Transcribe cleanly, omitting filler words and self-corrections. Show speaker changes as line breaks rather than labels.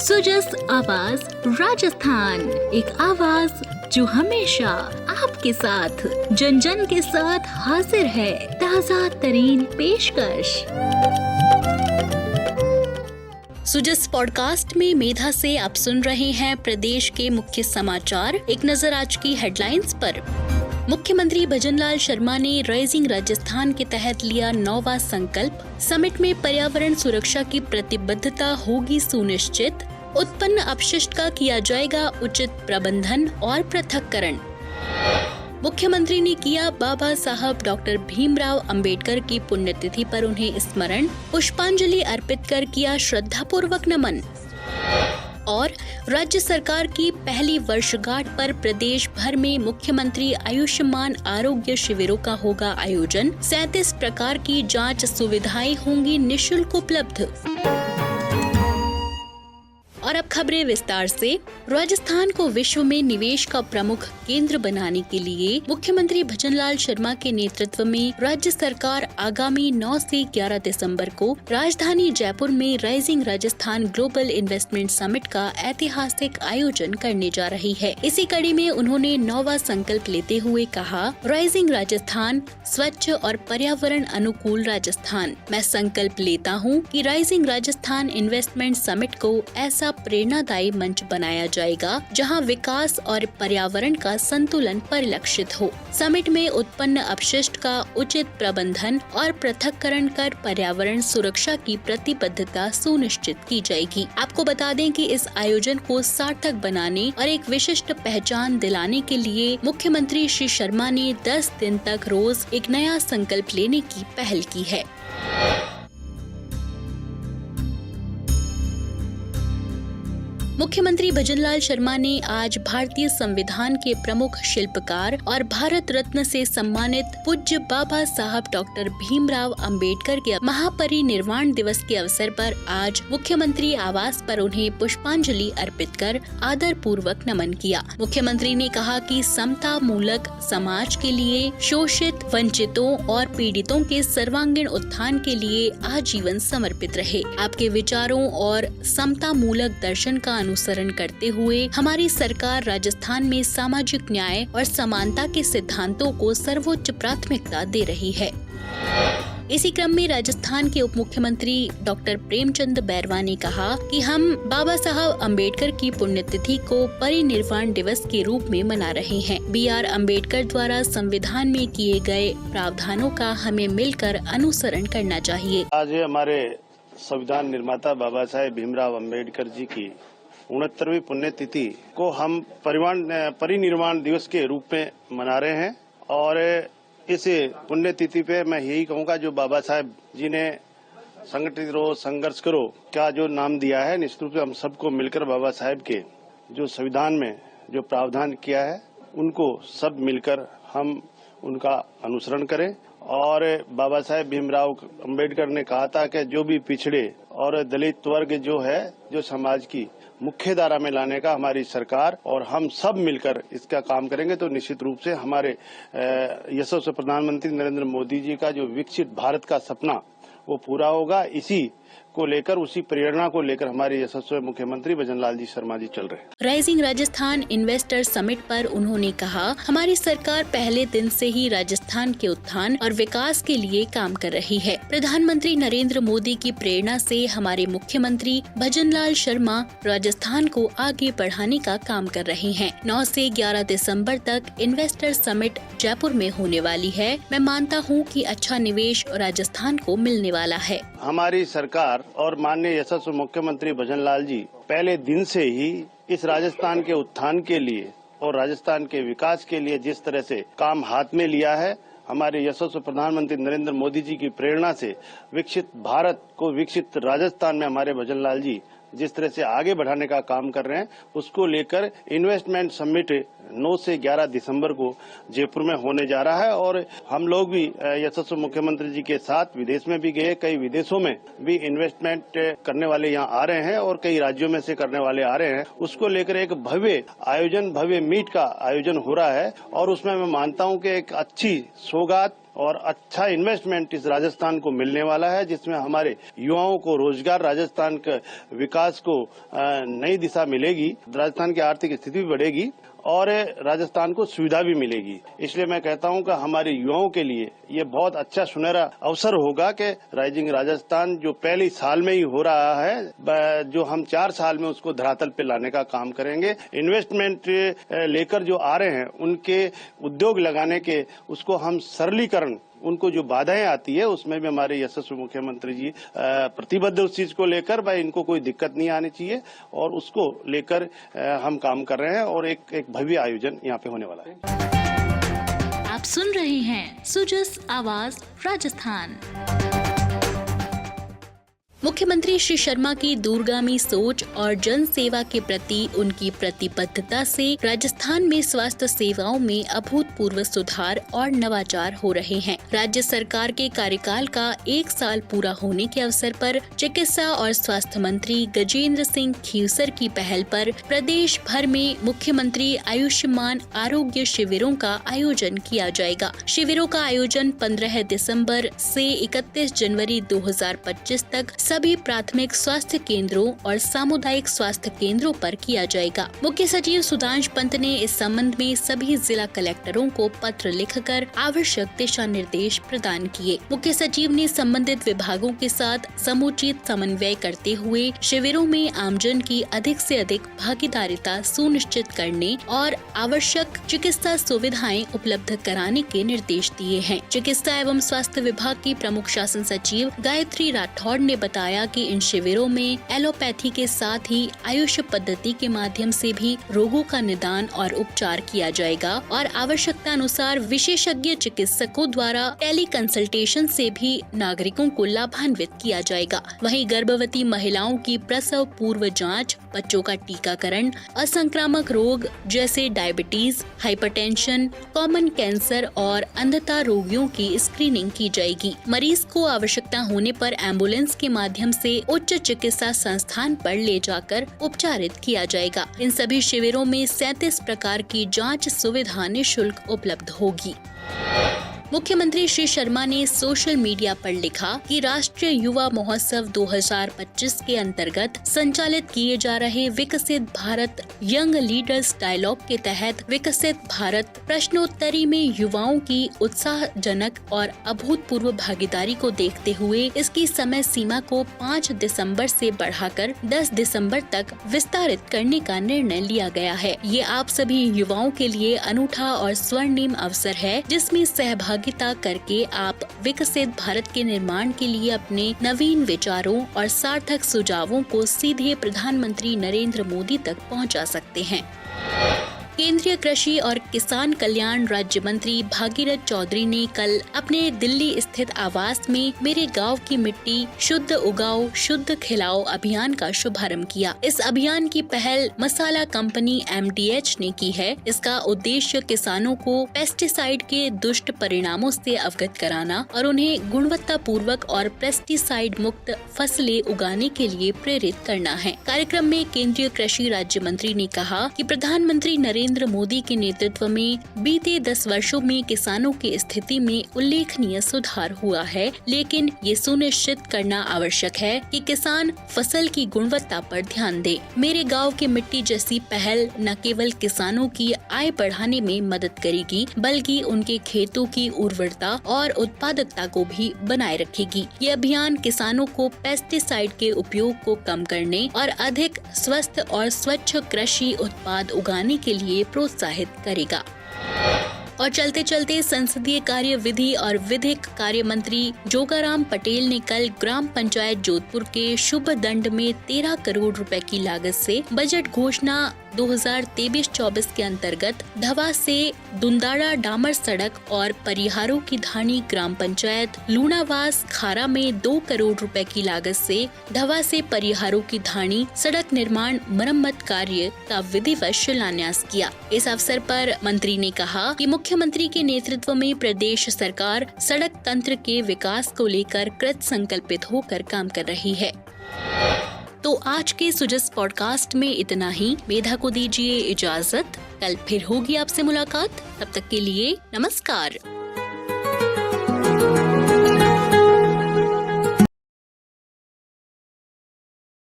सुजस आवाज राजस्थान, एक आवाज जो हमेशा आपके साथ, जन जन के साथ हाजिर है। ताज़ा तरीन पेशकश। सुजस पॉडकास्ट में मेधा से आप सुन रहे हैं प्रदेश के मुख्य समाचार। एक नजर आज की हेडलाइंस पर। मुख्यमंत्री भजनलाल शर्मा ने राइजिंग राजस्थान के तहत लिया 9वां संकल्प। समिट में पर्यावरण सुरक्षा की प्रतिबद्धता होगी सुनिश्चित। उत्पन्न अपशिष्ट का किया जाएगा उचित प्रबंधन और पृथक्करण। मुख्यमंत्री ने किया बाबा साहब डॉक्टर भीमराव अंबेडकर की पुण्यतिथि पर उन्हें स्मरण, पुष्पांजलि अर्पित कर किया श्रद्धापूर्वक नमन। और राज्य सरकार की पहली वर्षगांठ पर प्रदेश भर में मुख्यमंत्री आयुष्मान आरोग्य शिविरों का होगा आयोजन। 37 प्रकार की जांच सुविधाएं होंगी निःशुल्क उपलब्ध। और अब खबरें विस्तार से। राजस्थान को विश्व में निवेश का प्रमुख केंद्र बनाने के लिए मुख्यमंत्री भजनलाल शर्मा के नेतृत्व में राज्य सरकार आगामी 9 से 11 दिसंबर को राजधानी जयपुर में rising Rajasthan global investment summit का ऐतिहासिक आयोजन करने जा रही है। इसी कड़ी में उन्होंने 9वां संकल्प लेते हुए कहा, राइजिंग राजस्थान, स्वच्छ और पर्यावरण अनुकूल राजस्थान। मैं संकल्प लेता हूँ कि राइजिंग राजस्थान इन्वेस्टमेंट समिट को ऐसा प्रेरणादायी मंच बनाया जाएगा जहां विकास और पर्यावरण का संतुलन परिलक्षित हो। समिट में उत्पन्न अपशिष्ट का उचित प्रबंधन और पृथक्करण कर पर्यावरण सुरक्षा की प्रतिबद्धता सुनिश्चित की जाएगी। आपको बता दें कि इस आयोजन को सार्थक बनाने और एक विशिष्ट पहचान दिलाने के लिए मुख्यमंत्री श्री शर्मा ने 10 दिन तक रोज एक नया संकल्प लेने की पहल की है। मुख्यमंत्री भजनलाल शर्मा ने आज भारतीय संविधान के प्रमुख शिल्पकार और भारत रत्न से सम्मानित पूज्य बाबा साहब डॉक्टर भीमराव अंबेडकर के महापरिनिर्वाण दिवस के अवसर पर आज मुख्यमंत्री आवास पर उन्हें पुष्पांजलि अर्पित कर आदर पूर्वक नमन किया। मुख्यमंत्री ने कहा कि समता मूलक समाज के लिए शोषित, वंचितों और पीड़ितों के सर्वांगीण उत्थान के लिए आजीवन समर्पित रहे। आपके विचारों और समता मूलक दर्शन का अनुसरण करते हुए हमारी सरकार राजस्थान में सामाजिक न्याय और समानता के सिद्धांतों को सर्वोच्च प्राथमिकता दे रही है। इसी क्रम में राजस्थान के उप मुख्यमंत्री डॉक्टर प्रेमचंद बैरवा ने कहा कि हम बाबा साहब अंबेडकर की पुण्यतिथि को परिनिर्वाण दिवस के रूप में मना रहे हैं। BR अंबेडकर द्वारा संविधान में किए गए प्रावधानों का हमें मिलकर अनुसरण करना चाहिए।
आज हमारे संविधान निर्माता बाबा साहेब भीमराव अंबेडकर जी की 69वीं पुण्यतिथि को हम परिनिर्वाण दिवस के रूप में मना रहे हैं। और इस पुण्यतिथि पे मैं यही कहूँगा, जो बाबा साहेब जी ने संगठित रहो, संघर्ष करो का जो नाम दिया है, निश्चित रूप से हम सबको मिलकर बाबा साहेब के जो संविधान में जो प्रावधान किया है उनको सब मिलकर हम उनका अनुसरण करें। और बाबा साहेब भीमराव अंबेडकर ने कहा था कि जो भी पिछड़े और दलित वर्ग जो है, जो समाज की मुख्य धारा में लाने का हमारी सरकार और हम सब मिलकर इसका काम करेंगे तो निश्चित रूप से हमारे यशस्वी प्रधानमंत्री नरेंद्र मोदी जी का जो विकसित भारत का सपना वो पूरा होगा। इसी को लेकर, उसी प्रेरणा को लेकर हमारे यशस्वी मुख्यमंत्री भजनलाल जी शर्मा जी चल रहे हैं।
राइजिंग राजस्थान इन्वेस्टर समिट पर उन्होंने कहा, हमारी सरकार पहले दिन से ही राजस्थान के उत्थान और विकास के लिए काम कर रही है। प्रधानमंत्री नरेंद्र मोदी की प्रेरणा से हमारे मुख्यमंत्री भजनलाल शर्मा राजस्थान को आगे बढ़ाने का काम कर रहे हैं। 9 से 11 दिसंबर तक इन्वेस्टर समिट जयपुर में होने वाली है। मैं मानता हूँ कि अच्छा निवेश राजस्थान को मिलने वाला है।
हमारी सरकार और माननीय यशस्वी मुख्यमंत्री भजनलाल जी पहले दिन से ही इस राजस्थान के उत्थान के लिए और राजस्थान के विकास के लिए जिस तरह से काम हाथ में लिया है, हमारे यशस्वी प्रधानमंत्री नरेंद्र मोदी जी की प्रेरणा से विकसित भारत को विकसित राजस्थान में हमारे भजनलाल जी जिस तरह से आगे बढ़ाने का काम कर रहे हैं, उसको लेकर इन्वेस्टमेंट समिट 9 से 11 दिसंबर को जयपुर में होने जा रहा है। और हम लोग भी यशस्वी मुख्यमंत्री जी के साथ विदेश में भी गए, कई विदेशों में भी इन्वेस्टमेंट करने वाले यहाँ आ रहे हैं और कई राज्यों में से करने वाले आ रहे हैं। उसको लेकर एक भव्य आयोजन, भव्य मीट का आयोजन हो रहा है और उसमें मैं मानता हूँ कि एक अच्छी सौगात और अच्छा इन्वेस्टमेंट इस राजस्थान को मिलने वाला है, जिसमें हमारे युवाओं को रोजगार, राजस्थान के विकास को नई दिशा मिलेगी, राजस्थान की आर्थिक स्थिति भी बढ़ेगी और राजस्थान को सुविधा भी मिलेगी। इसलिए मैं कहता हूं कि हमारे युवाओं के लिए ये बहुत अच्छा सुनहरा अवसर होगा कि राइजिंग राजस्थान जो पहले साल में ही हो रहा है, जो हम 4 साल में उसको धरातल पे लाने का काम करेंगे। इन्वेस्टमेंट लेकर जो आ रहे हैं उनके उद्योग लगाने के उसको हम सरलीकरण, उनको जो बाधाएं आती है उसमें भी हमारे यशस्वी मुख्यमंत्री जी प्रतिबद्ध उस चीज को लेकर, भाई इनको कोई दिक्कत नहीं आनी चाहिए और उसको लेकर हम काम कर रहे हैं और एक भव्य आयोजन यहाँ पे होने वाला है।
आप सुन रहे हैं सुजस आवाज राजस्थान। मुख्यमंत्री श्री शर्मा की दूरगामी सोच और जन सेवा के प्रति उनकी प्रतिबद्धता से राजस्थान में स्वास्थ्य सेवाओं में अभूतपूर्व सुधार और नवाचार हो रहे हैं। राज्य सरकार के कार्यकाल का 1 साल पूरा होने के अवसर पर चिकित्सा और स्वास्थ्य मंत्री गजेंद्र सिंह खीवसर की पहल पर प्रदेश भर में मुख्यमंत्री आयुष्मान आरोग्य शिविरों का आयोजन किया जाएगा। शिविरों का आयोजन 15 दिसंबर से 31 जनवरी 2025 तक सभी प्राथमिक स्वास्थ्य केंद्रों और सामुदायिक स्वास्थ्य केंद्रों पर किया जाएगा। मुख्य सचिव सुधांश पंत ने इस संबंध में सभी जिला कलेक्टरों को पत्र लिखकर आवश्यक दिशा निर्देश प्रदान किए। मुख्य सचिव ने संबंधित विभागों के साथ समुचित समन्वय करते हुए शिविरों में आमजन की अधिक से अधिक भागीदारिता सुनिश्चित करने और आवश्यक चिकित्सा सुविधाएं उपलब्ध कराने के निर्देश दिए हैं। चिकित्सा एवं स्वास्थ्य विभाग की प्रमुख शासन सचिव गायत्री राठौड़ ने बताया कि इन शिविरों में एलोपैथी के साथ ही आयुष पद्धति के माध्यम से भी रोगों का निदान और उपचार किया जाएगा और आवश्यकता अनुसार विशेषज्ञ चिकित्सकों द्वारा टेली कंसल्टेशन से भी नागरिकों को लाभान्वित किया जाएगा। वहीं गर्भवती महिलाओं की प्रसव पूर्व जांच, बच्चों का टीकाकरण, असंक्रामक रोग जैसे डायबिटीज, हाइपरटेंशन, कॉमन कैंसर और अंधता रोगियों की स्क्रीनिंग की जाएगी। मरीज को आवश्यकता होने पर एम्बुलेंस के माध्यम से उच्च चिकित्सा संस्थान पर ले जाकर उपचारित किया जाएगा। इन सभी शिविरों में 37 प्रकार की जांच सुविधा निःशुल्क उपलब्ध होगी। मुख्यमंत्री श्री शर्मा ने सोशल मीडिया पर लिखा कि राष्ट्रीय युवा महोत्सव 2025 के अंतर्गत संचालित किए जा रहे विकसित भारत यंग लीडर्स डायलॉग के तहत विकसित भारत प्रश्नोत्तरी में युवाओं की उत्साहजनक और अभूतपूर्व भागीदारी को देखते हुए इसकी समय सीमा को 5 दिसंबर से बढ़ाकर 10 दिसंबर तक विस्तारित करने का निर्णय लिया गया है। ये आप सभी युवाओं के लिए अनूठा और स्वर्णिम अवसर है, जिसमें सहभागिता करके आप विकसित भारत के निर्माण के लिए अपने नवीन विचारों और सार्थक सुझावों को सीधे प्रधानमंत्री नरेंद्र मोदी तक पहुंचा सकते हैं। केंद्रीय कृषि और किसान कल्याण राज्य मंत्री भागीरथ चौधरी ने कल अपने दिल्ली स्थित आवास में मेरे गांव की मिट्टी शुद्ध उगाओ शुद्ध खिलाओ अभियान का शुभारंभ किया। इस अभियान की पहल मसाला कंपनी MDH ने की है। इसका उद्देश्य किसानों को पेस्टिसाइड के दुष्ट परिणामों से अवगत कराना और उन्हें गुणवत्ता पूर्वक और पेस्टिसाइड मुक्त फसलें उगाने के लिए प्रेरित करना है। कार्यक्रम में केंद्रीय कृषि राज्य मंत्री ने कहा कि प्रधानमंत्री नरेंद्र मोदी के नेतृत्व में बीते 10 वर्षों में किसानों की स्थिति में उल्लेखनीय सुधार हुआ है, लेकिन ये सुनिश्चित करना आवश्यक है कि किसान फसल की गुणवत्ता पर ध्यान दे। मेरे गांव की मिट्टी जैसी पहल न केवल किसानों की आय बढ़ाने में मदद करेगी, बल्कि उनके खेतों की उर्वरता और उत्पादकता को भी बनाए रखेगी। ये अभियान किसानों को पेस्टिसाइड के उपयोग को कम करने और अधिक स्वस्थ और स्वच्छ कृषि उत्पाद उगाने के लिए प्रोत्साहित करेगा। और चलते चलते संसदीय कार्य विधि और विधिक कार्य मंत्री जोगाराम पटेल ने कल ग्राम पंचायत जोधपुर के शुभ दंड में 13 करोड़ रुपए की लागत से बजट घोषणा 2023-24 के अंतर्गत धवा से दुंदाड़ा डामर सड़क और परिहारों की धानी ग्राम पंचायत लूणावास खारा में 2 करोड़ रुपए की लागत से धवा से परिहारों की धानी सड़क निर्माण मरम्मत कार्य का विधिवत शिलान्यास किया। इस अवसर पर मंत्री ने कहा कि मुख्यमंत्री के नेतृत्व में प्रदेश सरकार सड़क तंत्र के विकास को लेकर कृत संकल्पित होकर काम कर रही है। तो आज के सुजस पॉडकास्ट में इतना ही। मेधा को दीजिए इजाजत। कल फिर होगी आपसे मुलाकात। तब तक के लिए नमस्कार।